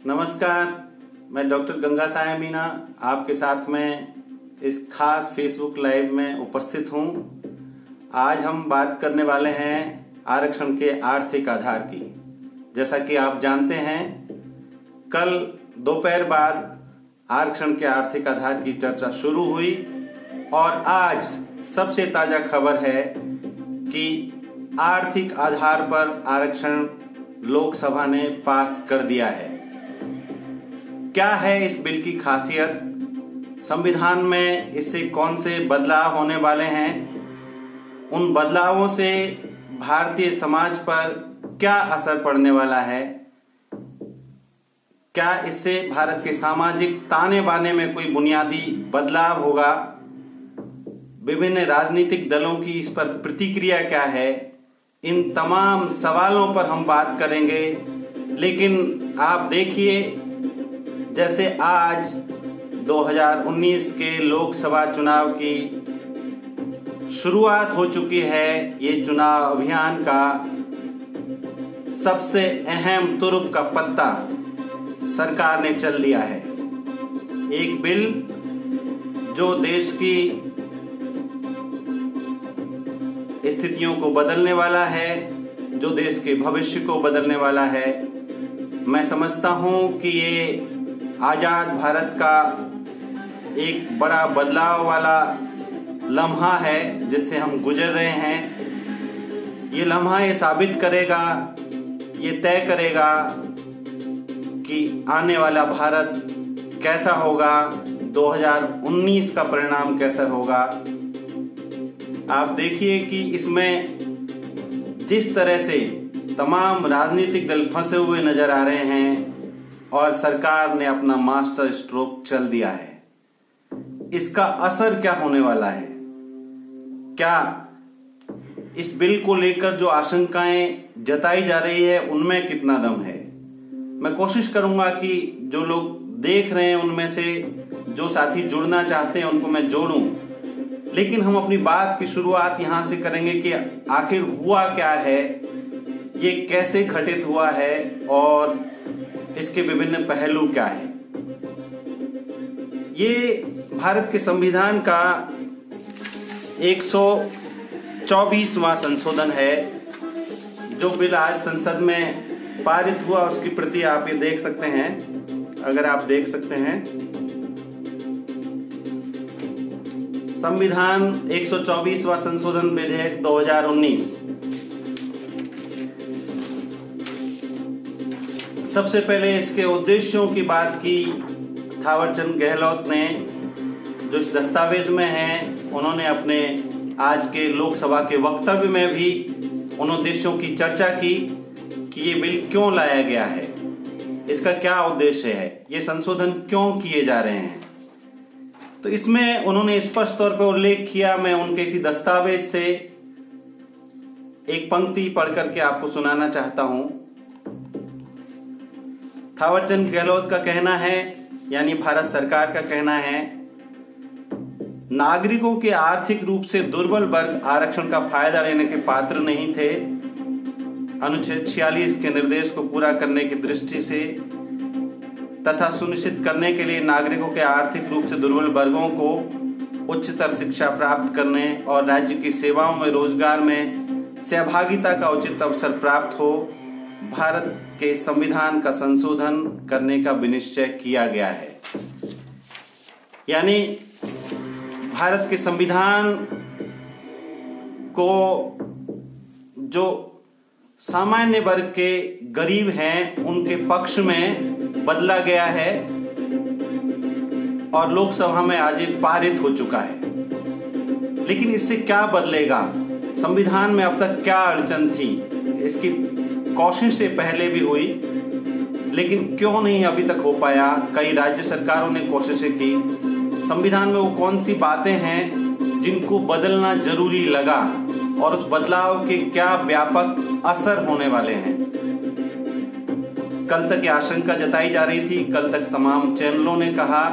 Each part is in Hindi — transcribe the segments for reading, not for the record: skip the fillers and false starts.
नमस्कार, मैं डॉक्टर गंगा साया मीना आपके साथ में इस खास फेसबुक लाइव में उपस्थित हूं। आज हम बात करने वाले हैं आरक्षण के आर्थिक आधार की। जैसा कि आप जानते हैं, कल दोपहर बाद आरक्षण के आर्थिक आधार की चर्चा शुरू हुई और आज सबसे ताजा खबर है कि आर्थिक आधार पर आरक्षण लोकसभा ने पास कर दिया है। क्या है इस बिल की खासियत? संविधान में इससे कौन से बदलाव होने वाले हैं? उन बदलावों से भारतीय समाज पर क्या असर पड़ने वाला है? क्या इससे भारत के सामाजिक ताने बाने में कोई बुनियादी बदलाव होगा? विभिन्न राजनीतिक दलों की इस पर प्रतिक्रिया क्या है? इन तमाम सवालों पर हम बात करेंगे। लेकिन आप देखिए, जैसे आज 2019 के लोकसभा चुनाव की शुरुआत हो चुकी है, ये चुनाव अभियान का सबसे अहम तुरुप का पत्ता सरकार ने चल लिया है। एक बिल जो देश की स्थितियों को बदलने वाला है, जो देश के भविष्य को बदलने वाला है। मैं समझता हूं कि ये आजाद भारत का एक बड़ा बदलाव वाला लम्हा है जिससे हम गुजर रहे हैं। ये लम्हा ये साबित करेगा, ये तय करेगा कि आने वाला भारत कैसा होगा, 2019 का परिणाम कैसा होगा। आप देखिए कि इसमें जिस तरह से तमाम राजनीतिक दल फंसे हुए नजर आ रहे हैं और सरकार ने अपना मास्टर स्ट्रोक चल दिया है। इसका असर क्या होने वाला है? क्या इस बिल को लेकर जो आशंकाएं जताई जा रही है उनमें कितना दम है? मैं कोशिश करूंगा कि जो लोग देख रहे हैं उनमें से जो साथी जुड़ना चाहते हैं उनको मैं जोड़ूं। लेकिन हम अपनी बात की शुरुआत यहां से करेंगे कि आखिर हुआ क्या है, ये कैसे घटित हुआ है और इसके विभिन्न पहलू क्या है। ये भारत के संविधान का 124वां संशोधन है। जो बिल आज संसद में पारित हुआ उसकी प्रति आप ये देख सकते हैं। अगर आप देख सकते हैं, संविधान 124वां संशोधन विधेयक 2019। सबसे पहले इसके उद्देश्यों की बात की थावरचंद गहलोत ने, जो इस दस्तावेज में हैं। उन्होंने अपने आज के लोकसभा के वक्तव्य में भी उन उद्देश्यों की चर्चा की कि ये बिल क्यों लाया गया है, इसका क्या उद्देश्य है, ये संशोधन क्यों किए जा रहे हैं। तो इसमें उन्होंने स्पष्ट तौर पर उल्लेख किया। मैं उनके इसी दस्तावेज से एक पंक्ति पढ़ करके आपको सुनाना चाहता हूं। थावरचंद गहलोत का कहना है, यानी भारत सरकार का कहना है, नागरिकों के आर्थिक रूप से दुर्बल वर्ग आरक्षण का फायदा लेने के पात्र नहीं थे। अनुच्छेद 46 के निर्देश को पूरा करने की दृष्टि से तथा सुनिश्चित करने के लिए नागरिकों के आर्थिक रूप से दुर्बल वर्गों को उच्चतर शिक्षा प्राप्त करने और राज्य की सेवाओं में रोजगार में सहभागिता का उचित अवसर प्राप्त हो, भारत के संविधान का संशोधन करने का विनिश्चय किया गया है। यानी भारत के संविधान को जो सामान्य वर्ग के गरीब हैं उनके पक्ष में बदला गया है और लोकसभा में आज ये पारित हो चुका है। लेकिन इससे क्या बदलेगा? संविधान में अब तक क्या अड़चन थी? इसकी कोशिश से पहले भी हुई, लेकिन क्यों नहीं अभी तक हो पाया? कई राज्य सरकारों ने कोशिशें की। संविधान में वो कौन सी बातें हैं जिनको बदलना जरूरी लगा और उस बदलाव के क्या व्यापक असर होने वाले हैं? कल तक ये आशंका जताई जा रही थी। कल तक तमाम चैनलों ने कहा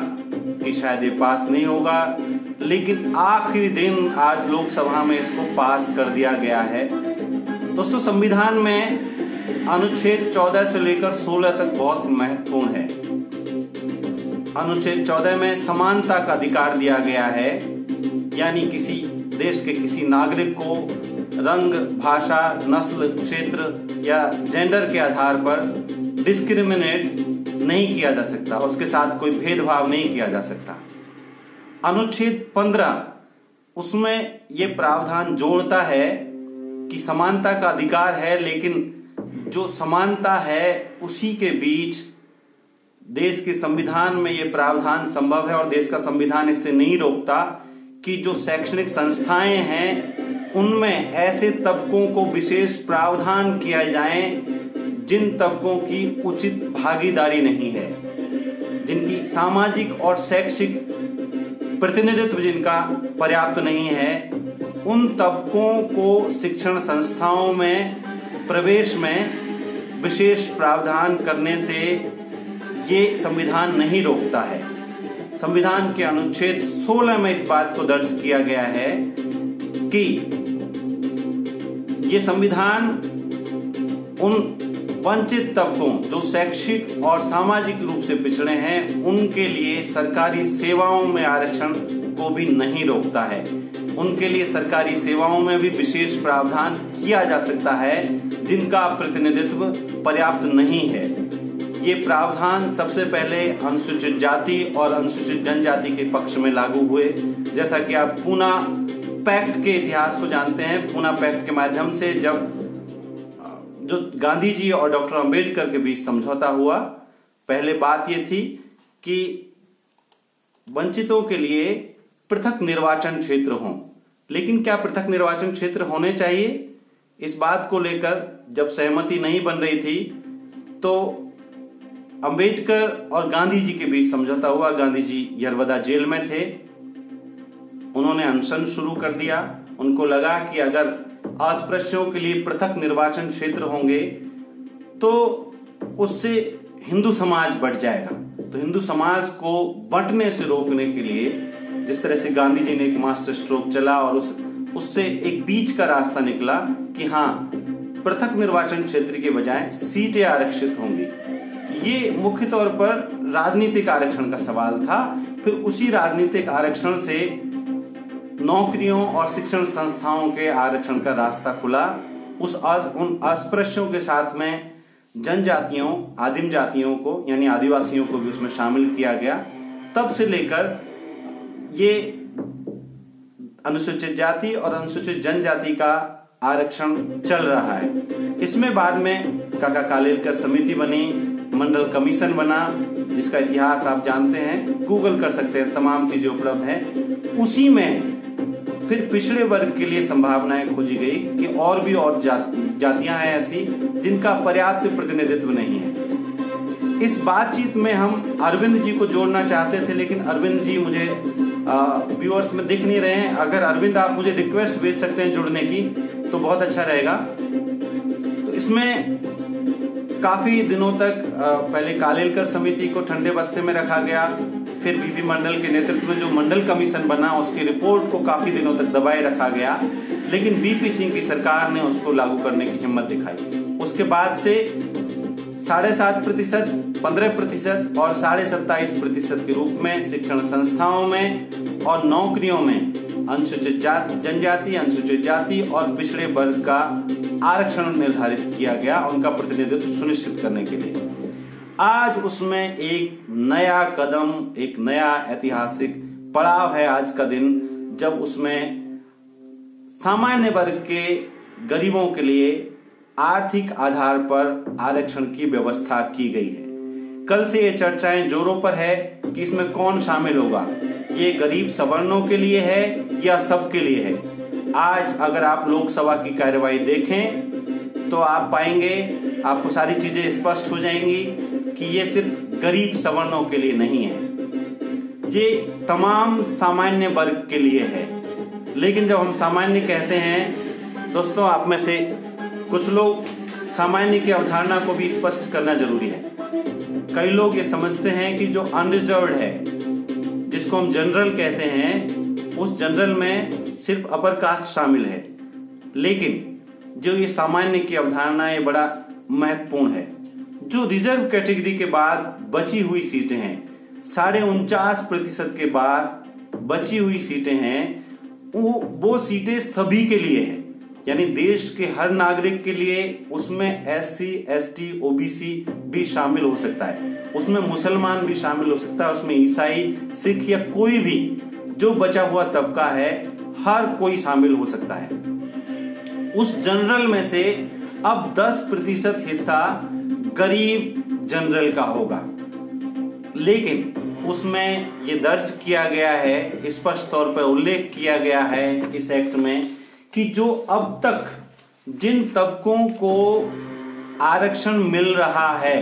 कि शायद ये पास नहीं होगा, लेकिन आखिरी दिन आज लोकसभा में इसको पास कर दिया गया है। दोस्तों, संविधान में अनुच्छेद 14 से लेकर 16 तक बहुत महत्वपूर्ण है। अनुच्छेद 14 में समानता का अधिकार दिया गया है, यानी किसी देश के किसी नागरिक को रंग, भाषा, नस्ल, क्षेत्र या जेंडर के आधार पर डिस्क्रिमिनेट नहीं किया जा सकता, उसके साथ कोई भेदभाव नहीं किया जा सकता। अनुच्छेद 15 उसमें यह प्रावधान जोड़ता है कि समानता का अधिकार है, लेकिन जो समानता है उसी के बीच देश के संविधान में यह प्रावधान संभव है और देश का संविधान इससे नहीं रोकता कि जो शैक्षणिक संस्थाएं हैं उनमें ऐसे तबकों को विशेष प्रावधान किया जाए जिन तबकों की उचित भागीदारी नहीं है, जिनकी सामाजिक और शैक्षिक प्रतिनिधित्व जिनका पर्याप्त नहीं है, उन तबकों को शिक्षण संस्थाओं में प्रवेश में विशेष प्रावधान करने से ये संविधान नहीं रोकता है। संविधान के अनुच्छेद 16 में इस बात को दर्ज किया गया है कि ये संविधान उन वंचित तबकों जो शैक्षिक और सामाजिक रूप से पिछड़े हैं उनके लिए सरकारी सेवाओं में आरक्षण को भी नहीं रोकता है। उनके लिए सरकारी सेवाओं में भी विशेष प्रावधान किया जा सकता है जिनका प्रतिनिधित्व पर्याप्त नहीं है। ये प्रावधान सबसे पहले अनुसूचित जाति और अनुसूचित जनजाति के पक्ष में लागू हुए। जैसा कि आप पूना पैक्ट के इतिहास को जानते हैं, पूना पैक्ट के माध्यम से जब जो गांधी जी और डॉक्टर अंबेडकर के बीच समझौता हुआ, पहले बात ये थी कि वंचितों के लिए पृथक निर्वाचन क्षेत्र हों, लेकिन क्या पृथक निर्वाचन क्षेत्र होने चाहिए, इस बात को लेकर जब सहमति नहीं बन रही थी तो अंबेडकर और गांधी जी के बीच समझौता हुआ। गांधी जी यरवदा जेल में थे, उन्होंने अनशन शुरू कर दिया। उनको लगा कि अगर अस्पृश्यों के लिए पृथक निर्वाचन क्षेत्र होंगे तो उससे हिंदू समाज बढ़ जाएगा। तो हिंदू समाज को बंटने से रोकने के लिए जिस तरह से गांधी जी ने एक मास्टर स्ट्रोक चला और उससे एक बीच का रास्ता निकला कि हाँ, पृथक निर्वाचन क्षेत्र के बजाय सीटें आरक्षित होंगी। ये मुख्य तौर पर राजनीतिक आरक्षण का सवाल था। फिर उसी राजनीतिक आरक्षण से नौकरियों और शिक्षण संस्थाओं के आरक्षण का रास्ता खुला। उन अस्पृश्यों के साथ में जनजातियों, आदिम जातियों को यानी आदिवासियों को भी उसमें शामिल किया गया। तब से लेकर ये अनुसूचित जाति और अनुसूचित जनजाति का आरक्षण चल रहा है। इसमें बाद में काका कालेलकर समिति बनी, मंडल कमीशन बना, जिसका इतिहास आप जानते हैं, गूगल कर सकते हैं, तमाम चीजें उपलब्ध हैं। उसी में फिर पिछड़े वर्ग के लिए संभावनाएं खोजी गई कि और भी और जातियां हैं ऐसी जिनका पर्याप्त प्रतिनिधित्व नहीं है। इस बातचीत में हम अरविंद जी को जोड़ना चाहते थे, लेकिन अरविंद जी मुझे व्यूअर्स में दिख नहीं रहे हैं। अगर अरविंद आप मुझे रिक्वेस्ट भेज सकते हैं जुड़ने की तो बहुत अच्छा रहेगा। तो इसमें काफी दिनों तक पहले कालेलकर समिति को ठंडे बस्ते में रखा गया, फिर बीपी मंडल के नेतृत्व में जो मंडल कमीशन बना उसकी रिपोर्ट को काफी दिनों तक दबाए रखा गया, लेकिन बीपी सिंह की सरकार ने उसको लागू करने की हिम्मत दिखाई। उसके बाद से 7.5%, 15% और 27.5% के रूप में शिक्षण संस्थाओं में और नौकरियों में अनुसूचित जनजाति, अनुसूचित जाति और पिछड़े वर्ग का आरक्षण निर्धारित किया गया उनका प्रतिनिधित्व सुनिश्चित करने के लिए। आज उसमें एक नया कदम, एक नया ऐतिहासिक पड़ाव है आज का दिन, जब उसमें सामान्य वर्ग के गरीबों के लिए आर्थिक आधार पर आरक्षण की व्यवस्था की गई है। कल से ये चर्चाएं जोरों पर है कि इसमें कौन शामिल होगा, ये गरीब सवर्णों के लिए है या सबके लिए है। आज अगर आप लोकसभा की कार्यवाही देखें तो आप पाएंगे, आपको सारी चीजें स्पष्ट हो जाएंगी कि ये सिर्फ गरीब सवर्णों के लिए नहीं है, ये तमाम सामान्य वर्ग के लिए है। लेकिन जब हम सामान्य कहते हैं दोस्तों, आप में से कुछ लोग सामान्य की अवधारणा को भी स्पष्ट करना जरूरी है। कई लोग ये समझते हैं कि जो अनरिजर्व्ड है, जिसको हम जनरल कहते हैं, उस जनरल में सिर्फ अपर कास्ट शामिल है। लेकिन जो ये सामान्य की अवधारणा है बड़ा महत्वपूर्ण है। जो रिजर्व कैटेगरी के बाद बची हुई सीटें हैं, 49.5% के बाद बची हुई सीटें हैं, वो सीटें सभी के लिए है, यानी देश के हर नागरिक के लिए। उसमें SC, ST, OBC भी शामिल हो सकता है, उसमें मुसलमान भी शामिल हो सकता है, उसमें ईसाई, सिख या कोई भी जो बचा हुआ तबका है, हर कोई शामिल हो सकता है। उस जनरल में से अब 10% हिस्सा गरीब जनरल का होगा, लेकिन उसमें ये दर्ज किया गया है, स्पष्ट तौर पर उल्लेख किया गया है इस एक्ट में कि जो अब तक जिन तबकों को आरक्षण मिल रहा है,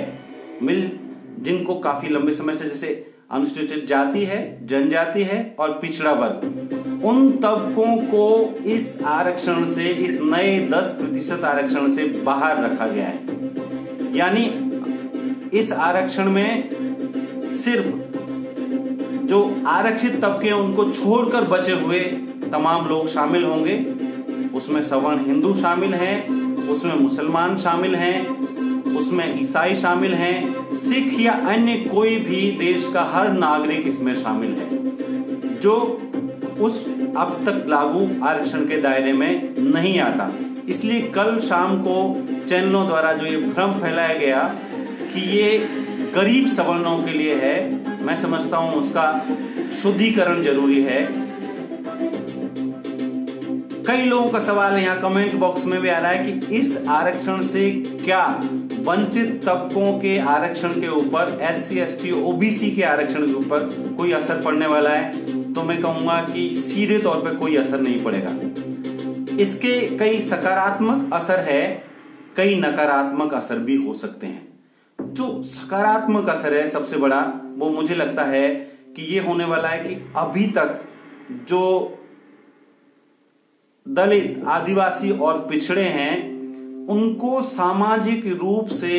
जिनको काफी लंबे समय से, जैसे अनुसूचित जाति है, जनजाति है और पिछड़ा वर्ग, उन तबकों को इस आरक्षण से, इस नए 10% आरक्षण से बाहर रखा गया है। यानी इस आरक्षण में सिर्फ जो आरक्षित तबके हैं उनको छोड़कर बचे हुए तमाम लोग शामिल होंगे। उसमें सवर्ण हिंदू शामिल हैं, उसमें मुसलमान शामिल हैं, उसमें ईसाई शामिल हैं, सिख या अन्य कोई भी देश का हर नागरिक इसमें शामिल है जो उस अब तक लागू आरक्षण के दायरे में नहीं आता। इसलिए कल शाम को चैनलों द्वारा जो ये भ्रम फैलाया गया कि ये गरीब सवर्णों के लिए है, मैं समझता हूं उसका शुद्धिकरण जरूरी है। कई लोगों का सवाल यहाँ कमेंट बॉक्स में भी आ रहा है कि इस आरक्षण से क्या वंचित तबकों के आरक्षण के ऊपर, SC, ST, OBC के आरक्षण के ऊपर कोई असर पड़ने वाला है? तो मैं कहूंगा कि सीधे तौर पर कोई असर नहीं पड़ेगा। इसके कई सकारात्मक असर है, कई नकारात्मक असर भी हो सकते हैं। जो सकारात्मक असर है सबसे बड़ा, वो मुझे लगता है कि ये होने वाला है कि अभी तक जो दलित, आदिवासी और पिछड़े हैं, उनको सामाजिक रूप से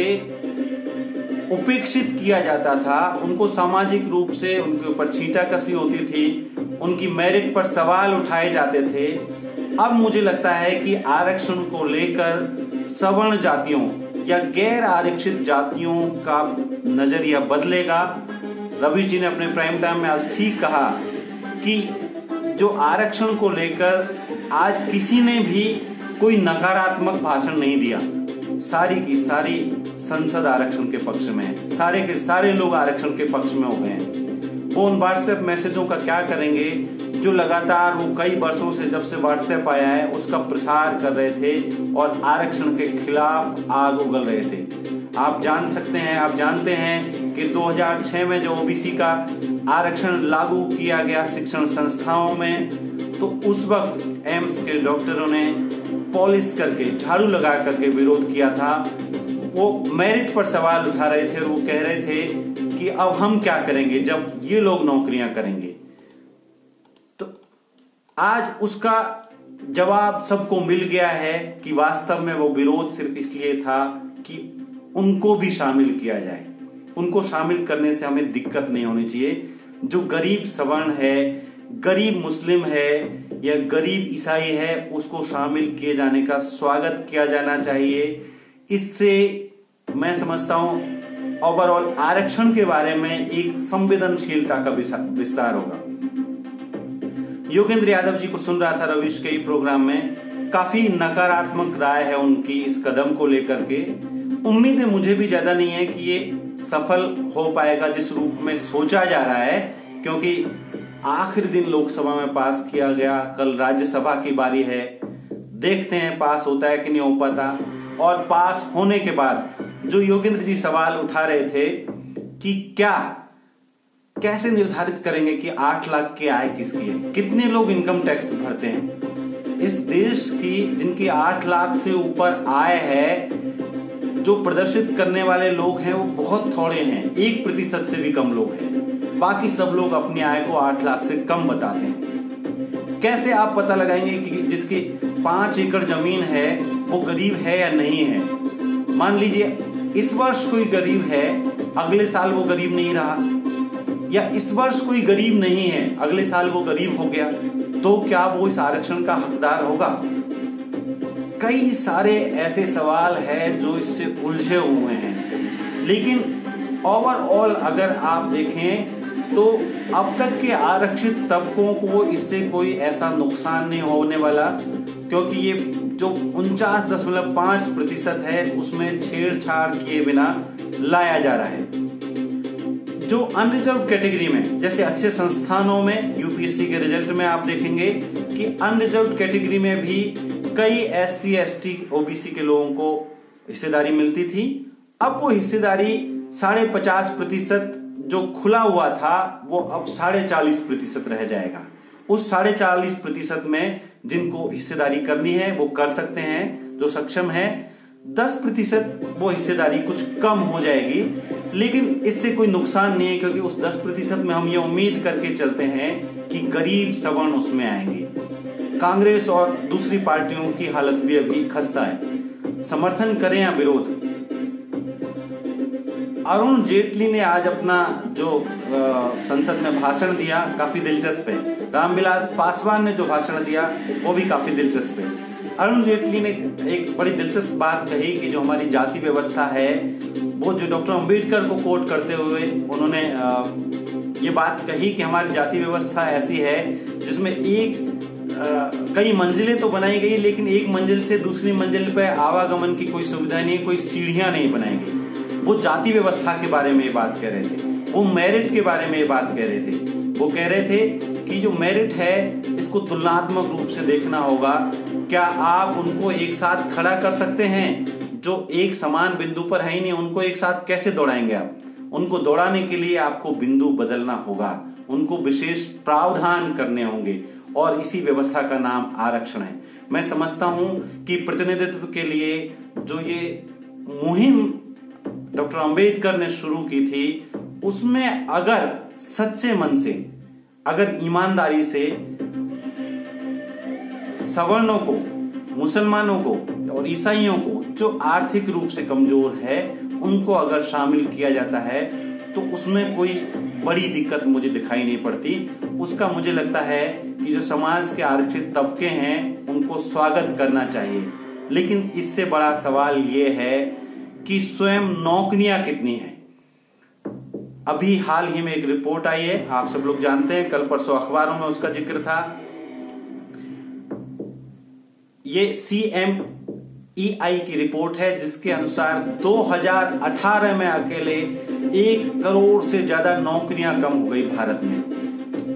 उपेक्षित किया जाता था, उनको सामाजिक रूप से उनके ऊपर छींटाकशी होती थी, उनकी मेरिट पर सवाल उठाए जाते थे। अब मुझे लगता है कि आरक्षण को लेकर सवर्ण जातियों या गैर आरक्षित जातियों का नजरिया बदलेगा। रवि जी ने अपने प्राइम टाइम में आज ठीक कहा कि जो आरक्षण को लेकर आज किसी ने भी कोई नकारात्मक भाषण नहीं दिया। सारी की सारी संसद आरक्षण के पक्ष में है, सारे के सारे लोग आरक्षण के पक्ष में हो गए हैं। वो उन व्हाट्सएप मैसेजों का क्या करेंगे जो लगातार वो कई वर्षों से, जब से व्हाट्सएप आया है, उसका प्रसार कर रहे थे और आरक्षण के खिलाफ आग उगल रहे थे। आप जान सकते हैं, आप जानते हैं कि 2006 में जो OBC का आरक्षण लागू किया गया शिक्षण संस्थाओं में, तो उस वक्त एम्स के डॉक्टरों ने पॉलिश करके, झाड़ू लगा करके विरोध किया था। वो मेरिट पर सवाल उठा रहे थे और वो कह रहे थे कि अब हम क्या करेंगे जब ये लोग नौकरियां करेंगे। तो आज उसका जवाब सबको मिल गया है कि वास्तव में वो विरोध सिर्फ इसलिए था कि उनको भी शामिल किया जाए। उनको शामिल करने से हमें दिक्कत नहीं होनी चाहिए। जो गरीब सवर्ण है, गरीब मुस्लिम है या गरीब ईसाई है, उसको शामिल किए जाने का स्वागत किया जाना चाहिए। इससे मैं समझता हूं ओवरऑल आरक्षण के बारे में एक संवेदनशीलता का विस्तार होगा। योगेंद्र यादव जी को सुन रहा था रविश के प्रोग्राम में, काफी नकारात्मक राय है उनकी इस कदम को लेकर के। उम्मीद है मुझे भी ज्यादा नहीं है कि ये सफल हो पाएगा जिस रूप में सोचा जा रहा है, क्योंकि आखिरी दिन लोकसभा में पास किया गया, कल राज्यसभा की बारी है। देखते हैं पास होता है कि नहीं हो पाता। और पास होने के बाद जो योगेंद्र जी सवाल उठा रहे थे कि कैसे निर्धारित करेंगे कि 8 लाख की आय किसकी है, कितने लोग इनकम टैक्स भरते हैं। इस देश की जिनकी 8 लाख से ऊपर आय है, जो प्रदर्शित करने वाले लोग हैं वो बहुत थोड़े हैं, 1% से भी कम लोग हैं। बाकी सब लोग अपनी आय को 8 लाख से कम बताते हैं। कैसे आप पता लगाएंगे कि जिसकी 5 एकड़ जमीन है वो गरीब है या नहीं है? मान लीजिए इस वर्ष कोई गरीब है, अगले साल वो गरीब नहीं रहा, या इस वर्ष कोई गरीब नहीं है, अगले साल वो गरीब हो गया, तो क्या वो इस आरक्षण का हकदार होगा? कई सारे ऐसे सवाल हैं जो इससे उलझे हुए हैं, लेकिन ओवरऑल अगर आप देखें तो अब तक के आरक्षित तबकों को इससे कोई ऐसा नुकसान नहीं होने वाला, क्योंकि ये जो 49.5% है उसमें छेड़छाड़ किए बिना लाया जा रहा है। जो अनरिजर्व कैटेगरी में, जैसे अच्छे संस्थानों में यूपीएससी के रिजल्ट में आप देखेंगे कि अनरिजर्व कैटेगरी में भी कई SC ST OBC के लोगों को हिस्सेदारी मिलती थी। अब वो हिस्सेदारी 50.5% जो खुला हुआ था वो अब 40.5% रह जाएगा। उस 40.5% में जिनको हिस्सेदारी करनी है वो कर सकते हैं, जो सक्षम है। 10% वो हिस्सेदारी कुछ कम हो जाएगी, लेकिन इससे कोई नुकसान नहीं है, क्योंकि उस 10% में हम ये उम्मीद करके चलते हैं कि गरीब सवर्ण उसमें आएंगे। कांग्रेस और दूसरी पार्टियों की हालत भी अभी खस्ता है, समर्थन करें या विरोध। अरुण जेटली ने आज अपना जो संसद में भाषण दिया काफी दिलचस्प है। रामविलास पासवान ने जो भाषण दिया वो भी काफी दिलचस्प है। अरुण जेटली ने एक बड़ी दिलचस्प बात कही कि जो हमारी जाति व्यवस्था है, वो जो डॉक्टर अंबेडकर को कोट करते हुए उन्होंने ये बात कही कि हमारी जाति व्यवस्था ऐसी है जिसमें कई मंजिलें तो बनाई गई, लेकिन एक मंजिल से दूसरी मंजिल पर आवागमन की कोई सुविधा नहीं, कोई सीढ़ियां नहीं बनाई गई। वो जाति व्यवस्था के बारे में बात कर रहे थे, वो मेरिट के बारे में बात कह रहे थे। वो कह रहे थे कि जो मेरिट है इसको तुलनात्मक रूप से देखना होगा। क्या आप उनको एक साथ खड़ा कर सकते हैं जो एक समान बिंदु पर है ही नहीं? उनको एक साथ कैसे दौड़ाएंगे आप? उनको दौड़ाने के लिए आपको बिंदु बदलना होगा, उनको विशेष प्रावधान करने होंगे, और इसी व्यवस्था का नाम आरक्षण है। मैं समझता हूं कि प्रतिनिधित्व के लिए जो ये मुहिम डॉक्टर अंबेडकर ने शुरू की थी, उसमें अगर सच्चे मन से, अगर ईमानदारी से सवर्णों को, मुसलमानों को और ईसाइयों को जो आर्थिक रूप से कमजोर है, उनको अगर शामिल किया जाता है तो उसमें कोई बड़ी दिक्कत मुझे दिखाई नहीं पड़ती। उसका मुझे लगता है कि जो समाज के आरक्षित तबके हैं उनको स्वागत करना चाहिए। लेकिन इससे बड़ा सवाल ये है कि स्वयं नौकरियां कितनी हैं। अभी हाल ही में एक रिपोर्ट आई है, आप सब लोग जानते हैं, कल परसों अखबारों में उसका जिक्र था। ये CMEI की रिपोर्ट है, जिसके अनुसार 2018 में अकेले 1 करोड़ से ज्यादा नौकरियां कम हो गई भारत में।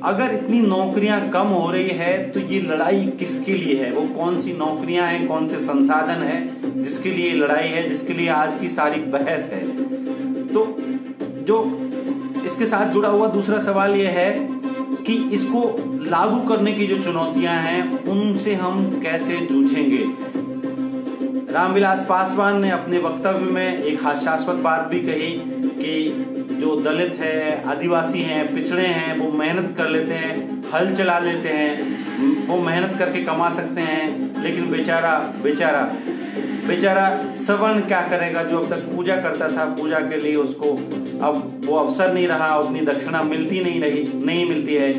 अगर इतनी नौकरियां कम हो रही है तो ये लड़ाई किसके लिए है? वो कौन सी नौकरियां हैं, कौन से संसाधन है जिसके लिए लड़ाई है, जिसके लिए आज की सारी बहस है? तो जो इसके साथ जुड़ा हुआ दूसरा सवाल ये है कि इसको लागू करने की जो चुनौतियां हैं उनसे हम कैसे जूझेंगे। रामविलास पासवान ने अपने वक्तव्य में एक हास्यास्पद बात भी कही कि जो दलित है, आदिवासी हैं, पिछड़े हैं, वो मेहनत कर लेते हैं, हल चला लेते हैं, वो मेहनत करके कमा सकते हैं, लेकिन बेचारा सवर्ण क्या करेगा? जो अब तक पूजा करता था, पूजा के लिए उसको अब वो अवसर नहीं रहा, उतनी दक्षिणा नहीं मिलती है,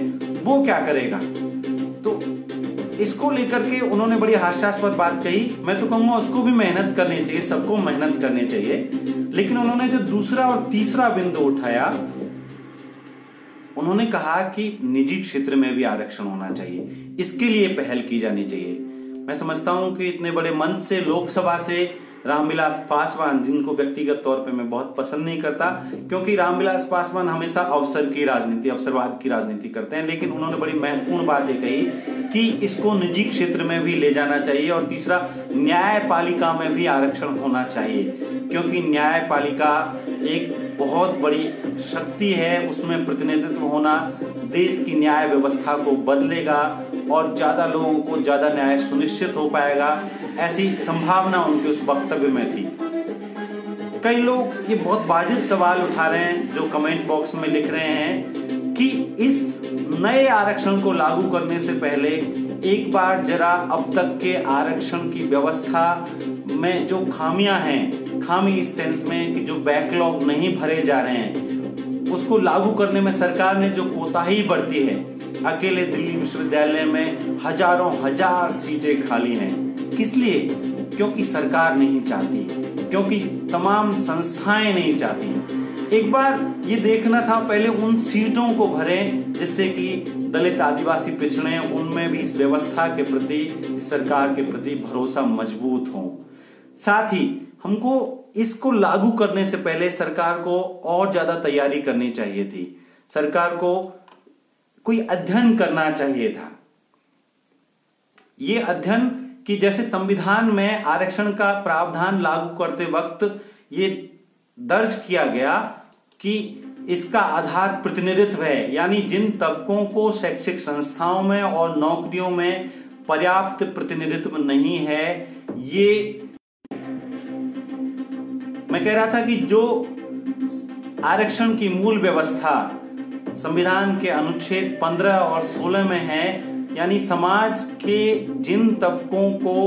वो क्या करेगा? तो इसको लेकर के उन्होंने बड़ी हास्यास्पद बात कही। मैं तो कहूंगा उसको भी मेहनत करनी चाहिए, सबको मेहनत करनी चाहिए। लेकिन उन्होंने जो दूसरा और तीसरा बिंदु उठाया, उन्होंने कहा कि निजी क्षेत्र में भी आरक्षण होना चाहिए, इसके लिए पहल की जानी चाहिए। मैं समझता हूं कि इतने बड़े मंच से, लोकसभा से रामविलास पासवान, जिनको व्यक्तिगत तौर पे मैं बहुत पसंद नहीं करता, क्योंकि रामविलास पासवान हमेशा अवसरवाद की राजनीति करते हैं, लेकिन उन्होंने बड़ी महत्वपूर्ण बात ये कही कि इसको निजी क्षेत्र में भी ले जाना चाहिए। और तीसरा, न्यायपालिका में भी आरक्षण होना चाहिए, क्योंकि न्यायपालिका एक बहुत बड़ी शक्ति है, उसमें प्रतिनिधित्व होना देश की न्याय व्यवस्था को बदलेगा और ज्यादा लोगों को ज्यादा न्याय सुनिश्चित हो पाएगा, ऐसी संभावना उनके उस वक्तव्य में थी। कई लोग ये बहुत वाजिब सवाल उठा रहे हैं, जो कमेंट बॉक्स में लिख रहे हैं कि इस नए आरक्षण को लागू करने से पहले एक बार जरा अब तक के आरक्षण की व्यवस्था में जो खामियां हैं, खामी इस सेंस में कि जो बैकलॉग नहीं भरे जा रहे हैं, उसको लागू करने में सरकार ने जो कोताही बरती है। अकेले दिल्ली विश्वविद्यालय में हजार सीटें खाली हैं। किस लिए? क्योंकि सरकार नहीं चाहती, क्योंकि तमाम संस्थाएं नहीं चाहती। एक बार ये देखना था पहले उन सीटों को भरें जिससे कि दलित आदिवासी पिछड़े उनमें भी इस व्यवस्था के प्रति, सरकार के प्रति भरोसा मजबूत हो। साथ ही हमको इसको लागू करने से पहले सरकार को और ज्यादा तैयारी करनी चाहिए थी। सरकार को कोई अध्ययन करना चाहिए था। ये अध्ययन कि जैसे संविधान में आरक्षण का प्रावधान लागू करते वक्त ये दर्ज किया गया कि इसका आधार प्रतिनिधित्व है, यानी जिन तबकों को शैक्षिक संस्थाओं में और नौकरियों में पर्याप्त प्रतिनिधित्व नहीं है, ये मैं कह रहा था कि जो आरक्षण की मूल व्यवस्था संविधान के अनुच्छेद 15 और 16 में है, यानी समाज के जिन तबकों को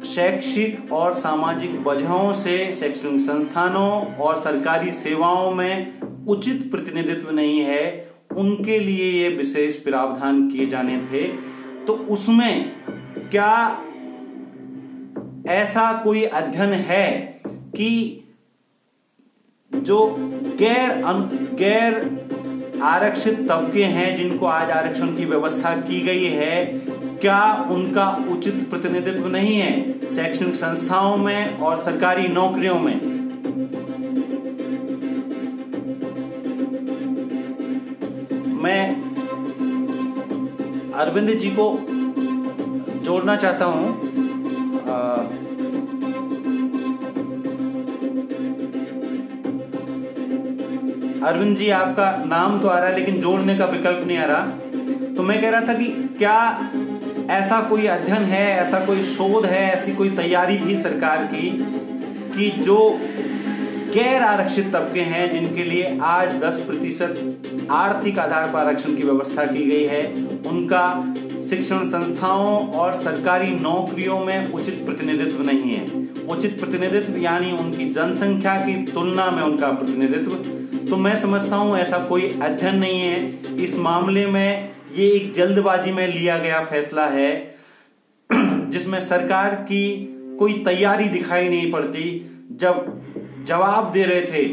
शैक्षिक और सामाजिक वजहों से शैक्षणिक संस्थानों और सरकारी सेवाओं में उचित प्रतिनिधित्व नहीं है, उनके लिए ये विशेष प्रावधान किए जाने थे। तो उसमें क्या ऐसा कोई अध्ययन है कि जो गैर आरक्षित तबके हैं जिनको आज आरक्षण की व्यवस्था की गई है, क्या उनका उचित प्रतिनिधित्व नहीं है शैक्षणिक संस्थाओं में और सरकारी नौकरियों में? मैं अरविंद जी को जोड़ना चाहता हूं। अरविंद जी, आपका नाम तो आ रहा है लेकिन जोड़ने का विकल्प नहीं आ रहा। तो मैं कह रहा था कि क्या ऐसा कोई अध्ययन है, ऐसा कोई शोध है, ऐसी कोई तैयारी थी सरकार की कि जो गैर आरक्षित तबके हैं जिनके लिए आज 10% आर्थिक आधार पर आरक्षण की व्यवस्था की गई है, उनका शिक्षण संस्थाओं और सरकारी नौकरियों में उचित प्रतिनिधित्व नहीं है। उचित प्रतिनिधित्व यानी उनकी जनसंख्या की तुलना में उनका प्रतिनिधित्व। तो मैं समझता हूं ऐसा कोई अध्ययन नहीं है। इस मामले में ये एक जल्दबाजी में लिया गया फैसला है जिसमें सरकार की कोई तैयारी दिखाई नहीं पड़ती। जब जवाब दे रहे थे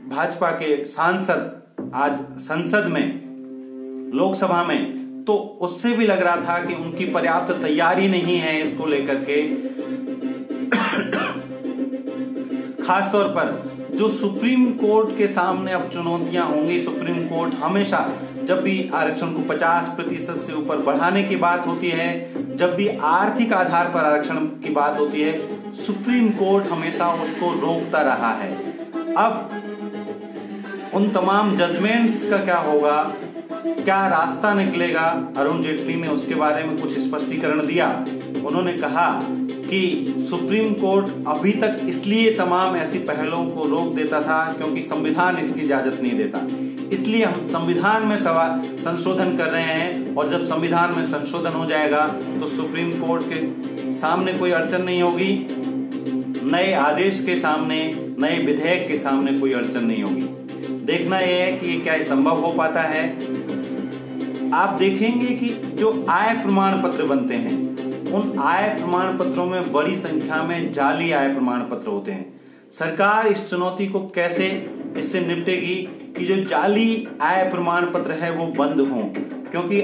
भाजपा के सांसद आज संसद में, लोकसभा में, तो उससे भी लग रहा था कि उनकी पर्याप्त तैयारी नहीं है इसको लेकर के। खासतौर पर जो सुप्रीम कोर्ट के सामने अब चुनौतियां होंगी। सुप्रीम कोर्ट हमेशा जब भी आरक्षण को 50% से ऊपर बढ़ाने की बात होती है, जब भी आर्थिक आधार पर आरक्षण की बात होती है, सुप्रीम कोर्ट हमेशा उसको रोकता रहा है। अब उन तमाम जजमेंट्स का क्या होगा, क्या रास्ता निकलेगा? अरुण जेटली ने उसके बारे में कुछ स्पष्टीकरण दिया। उन्होंने कहा कि सुप्रीम कोर्ट अभी तक इसलिए तमाम ऐसी पहलों को रोक देता था क्योंकि संविधान इसकी इजाजत नहीं देता। इसलिए हम संविधान में संशोधन कर रहे हैं, और जब संविधान में संशोधन हो जाएगा तो सुप्रीम कोर्ट के सामने कोई अड़चन नहीं होगी, नए आदेश के सामने, नए विधेयक के सामने कोई अड़चन नहीं होगी। देखना यह है कि क्या संभव हो पाता है। आप देखेंगे कि जो आय प्रमाण पत्र बनते हैं, उन आय प्रमाण पत्रों में बड़ी संख्या में जाली आय प्रमाण पत्र होते हैं। सरकार इस चुनौती को कैसे इससे निपटेगी कि जो जाली आय प्रमाण पत्र है वो बंद हों, क्योंकि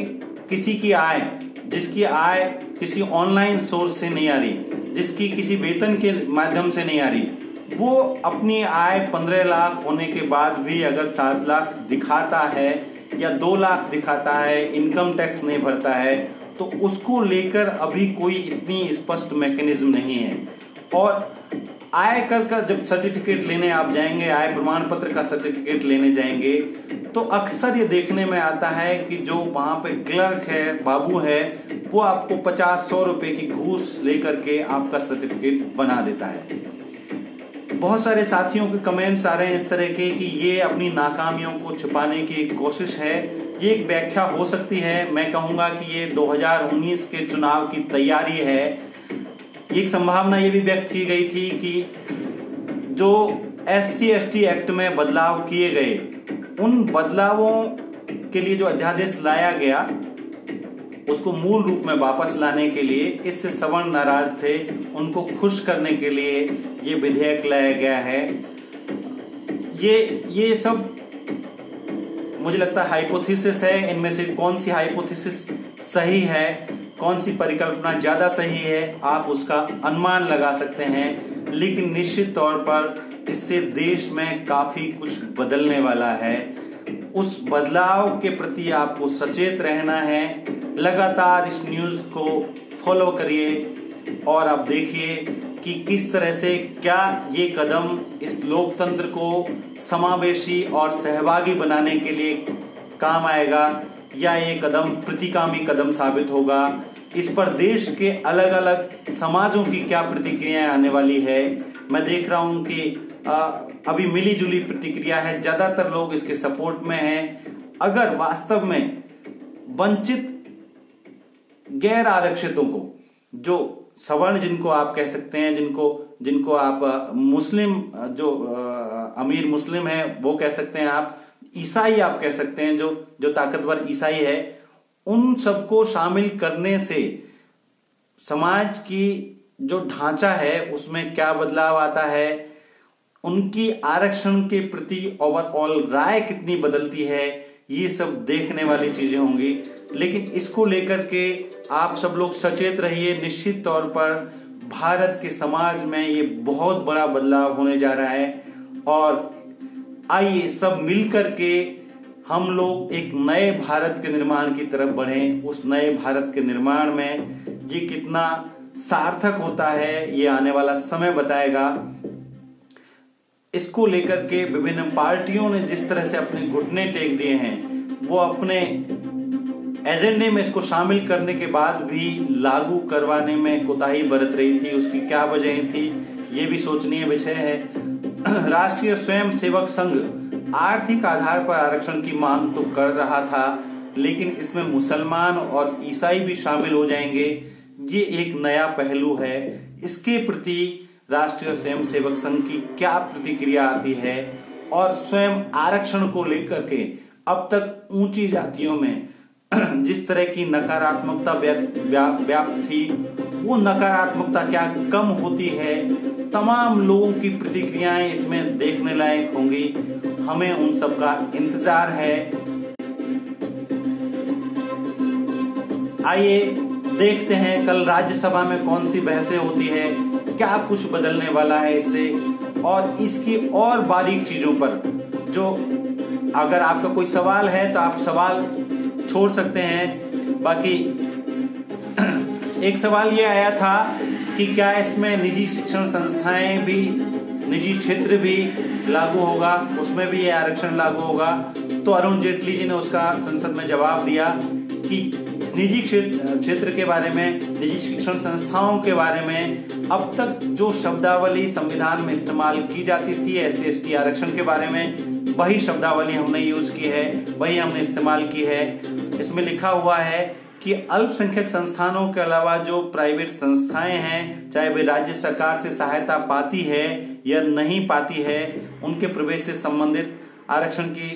किसी की आय, जिसकी आय किसी ऑनलाइन सोर्स से नहीं आ रही, जिसकी किसी वेतन के माध्यम से नहीं आ रही, वो अपनी आय 15 लाख होने के बाद भी अगर 7 लाख दिखाता है या 2 लाख दिखाता है, इनकम टैक्स नहीं भरता है, तो उसको लेकर अभी कोई इतनी स्पष्ट मैकेनिज्म नहीं है। और आयकर का जब सर्टिफिकेट लेने आप जाएंगे, आय प्रमाण पत्र का सर्टिफिकेट लेने जाएंगे, तो अक्सर ये देखने में आता है कि जो वहां पे क्लर्क है, बाबू है, वो आपको 50-100 रुपए की घूस लेकर के आपका सर्टिफिकेट बना देता है। बहुत सारे साथियों के कमेंट्स आ रहे हैं इस तरह के कि ये अपनी नाकामियों को छुपाने की कोशिश है। ये एक व्याख्या हो सकती है। मैं कहूंगा कि ये 2019 के चुनाव की तैयारी है। एक संभावना ये भी व्यक्त की गई थी कि जो SC/ST एक्ट में बदलाव किए गए, उन बदलावों के लिए जो अध्यादेश लाया गया, उसको मूल रूप में वापस लाने के लिए, इससे सवर्ण नाराज थे, उनको खुश करने के लिए ये विधेयक लाया गया है। ये सब मुझे लगता है हाइपोथेसिस है। इनमें से कौन सी हाइपोथेसिस सही है, कौन सी परिकल्पना ज्यादा सही है, आप उसका अनुमान लगा सकते हैं। लेकिन निश्चित तौर पर इससे देश में काफी कुछ बदलने वाला है। उस बदलाव के प्रति आपको सचेत रहना है। लगातार इस न्यूज को फॉलो करिए और आप देखिए कि किस तरह से क्या ये कदम इस लोकतंत्र को समावेशी और सहभागी बनाने के लिए काम आएगा या ये कदम प्रतिगामी कदम साबित होगा। इस पर देश के अलग अलग समाजों की क्या प्रतिक्रियाएं आने वाली है। मैं देख रहा हूं कि अभी मिली जुली प्रतिक्रिया है, ज्यादातर लोग इसके सपोर्ट में हैं। अगर वास्तव में वंचित गैर आरक्षितों को, जो सवर्ण जिनको आप कह सकते हैं, जिनको आप मुस्लिम, जो अमीर मुस्लिम है वो कह सकते हैं, आप ईसाई आप कह सकते हैं, जो ताकतवर ईसाई है, उन सबको शामिल करने से समाज की जो ढांचा है उसमें क्या बदलाव आता है, उनकी आरक्षण के प्रति ओवरऑल राय कितनी बदलती है, ये सब देखने वाली चीजें होंगी। लेकिन इसको लेकर के आप सब लोग सचेत रहिए। निश्चित तौर पर भारत के समाज में ये बहुत बड़ा बदलाव होने जा रहा है और आइए सब मिलकर के हम लोग एक नए भारत के निर्माण की तरफ बढ़ें। उस नए भारत के निर्माण में ये कितना सार्थक होता है ये आने वाला समय बताएगा। इसको लेकर के विभिन्न पार्टियों ने जिस तरह से अपने घुटने टेक दिए हैं, वो अपने एजेंडे में इसको शामिल करने के बाद भी लागू करवाने में कोताही बरत रही थी। उसकी क्या वजह थी, ये भी सोचनीय विषय है। राष्ट्रीय स्वयं सेवक संघ आर्थिक आधार पर आरक्षण की मांग तो कर रहा था, लेकिन इसमें मुसलमान और ईसाई भी शामिल हो जाएंगे, ये एक नया पहलू है। इसके प्रति राष्ट्रीय स्वयं सेवक संघ की क्या प्रतिक्रिया आती है और स्वयं आरक्षण को लेकर के अब तक ऊंची जातियों में जिस तरह की नकारात्मकता व्याप्त थी, वो नकारात्मकता क्या कम होती है, तमाम लोगों की प्रतिक्रियाएं इसमें देखने लायक होंगी। हमें उन सब का इंतजार है। आइए देखते हैं कल राज्यसभा में कौन सी बहसें होती है, क्या कुछ बदलने वाला है इससे, और इसकी और बारीक चीजों पर जो अगर आपका कोई सवाल है तो आप सवाल छोड़ सकते हैं। बाकी एक सवाल ये आया था कि क्या इसमें निजी शिक्षण संस्थाएं भी, निजी क्षेत्र भी लागू होगा, उसमें भी ये आरक्षण लागू होगा। तो अरुण जेटली जी ने उसका संसद में जवाब दिया कि निजी क्षेत्र के बारे में, निजी शिक्षण संस्थाओं के बारे में अब तक जो शब्दावली संविधान में इस्तेमाल की जाती थी SC/ST आरक्षण के बारे में, वही शब्दावली हमने यूज की है, वही हमने इस्तेमाल की है। इसमें लिखा हुआ है कि अल्पसंख्यक संस्थानों के अलावा जो प्राइवेट संस्थाएं हैं, चाहे वे राज्य सरकार से सहायता पाती है या नहीं पाती है, उनके प्रवेश से संबंधित आरक्षण की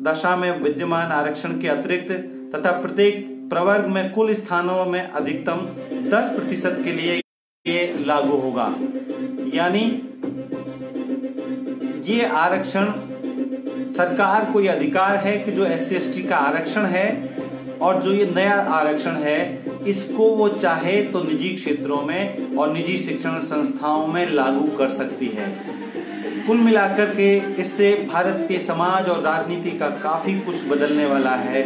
दशा में विद्यमान आरक्षण के अतिरिक्त तथा प्रत्येक प्रवर्ग में कुल स्थानों में अधिकतम 10% के लिए ये लागू होगा। यानी ये आरक्षण सरकार को ये अधिकार है कि जो SC/ST का आरक्षण है और जो ये नया आरक्षण है, इसको वो चाहे तो निजी क्षेत्रों में और निजी शिक्षण संस्थाओं में लागू कर सकती है। कुल मिलाकर के इससे भारत के समाज और राजनीति का काफी कुछ बदलने वाला है।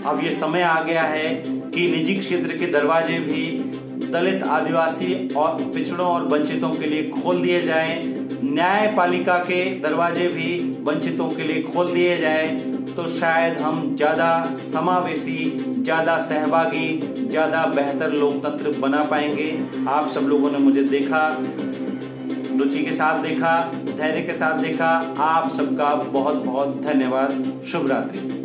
अब ये समय आ गया है कि निजी क्षेत्र के दरवाजे भी दलित, आदिवासी और पिछड़ों और वंचितों के लिए खोल दिए जाएं। न्यायपालिका के दरवाजे भी वंचितों के लिए खोल दिए जाएं, तो शायद हम ज्यादा समावेशी, ज्यादा सहभागी, ज्यादा बेहतर लोकतंत्र बना पाएंगे। आप सब लोगों ने मुझे देखा, रुचि के साथ देखा, धैर्य के साथ देखा। आप सबका बहुत बहुत धन्यवाद। शुभ रात्रि।